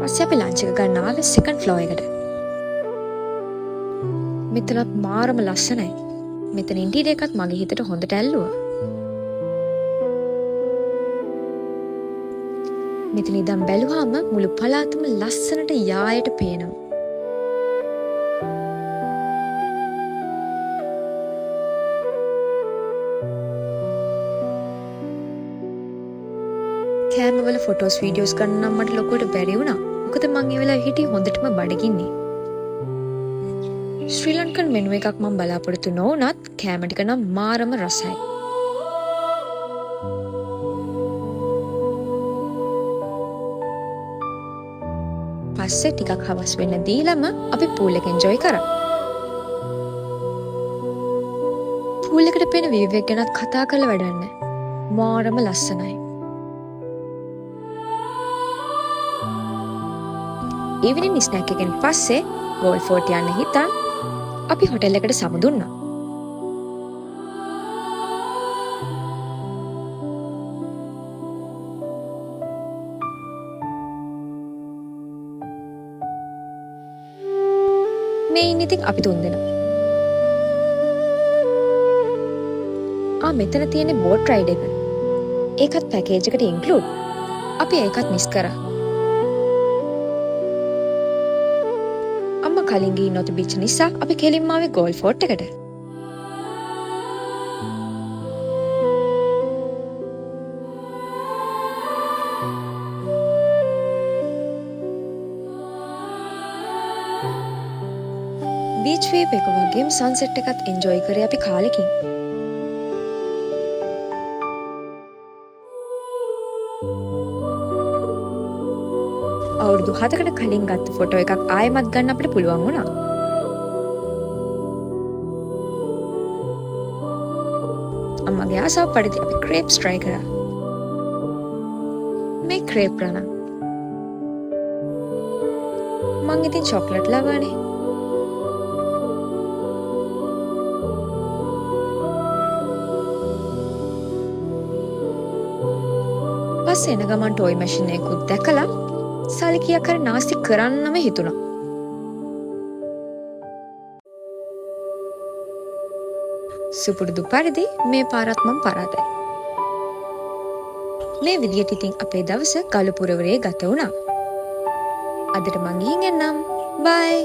පස්සේ අපි ලන්ච් එක ගන්න ආවේ සෙකන්ඩ් ෆ්ලෝර් එකට. මෙතනත් මාරම ලස්සනයි. මෙතන ඉන්ටීරියර් එකත් මගේ හිතට හොඳට ඇල්ලුවා. මෙතන ඉඳන් බැලුවාම මුළු පළාතම ලස්සනට යායට පේනවා. කැමරා වල ෆොටෝස් වීඩියෝස් ගන්න නම් මට ලොකුවට බැරි වුණා. මොකද මං ඒ වෙලාවේ හිටියේ හොඳටම බඩගින්නේ. ශ්‍රී ලංකන් මෙනු එකක් මම බලාපොරොත්තු නොවුනත් කැම ටික නම් මාරම රසයි. පස්සේ ටිකක් හවස් වෙන්න දීලම අපි පූල් එක එන්ජොයි කරා. පූල් එකට පේන view එක ගැනත් කතා කරලා වැඩක් නැහැ. මාරම ලස්සනයි. ඉවිනින් ස්නැක් එකෙන් පස්සේ ගෝල් ෆෝර්ට් යන්න හිතන් අපි හොටෙල් එකට සමුදුන්නා. මේ ඉන්නේ ඉතින් අපි තුන්දෙනා. මෙතන තියෙන බෝට් රයිඩ් එක. ඒකත් පැකේජ් එකට ඉන්ක්ලූඩ්. අපි ඒකත් මිස් කරා. කලින් ගිහින් නොතිබිච්ච නිසා අපි කෙලින්ම ආවේ ගෝල් ෆෝර්ට් එකට. බීච් වේව් එක වගේම සන්සෙට් එකත් එන්ජොයි කරේ අපි කාලෙකින්. අවුරුදු 7කට කලින් ගත්ත ෆොටෝ එකක් ආයෙමත් ගන්න අපිට පුළුවන් වුණා. අම්මගේ ආසාව පරිදි අපි ක්‍රේප්ස් try කරා. මේ ක්‍රේප් රණ. මං ඉතින් චොක්ලට් ලවනේ. පස්සේ එන ගමන් ටොයි මැෂින් එකකුත් දැකලා සල්කියක් හරි නාස්ති කරන්නම හිතුණා. සුපුරුදු පරිදි මේ පාරත් මම පරාදයි. මේ විදියට ඉතින් අපේ දවස ගලුපුරවරේ ගත වුණා. අදට මං ගිහින් එන්නම්. බයි.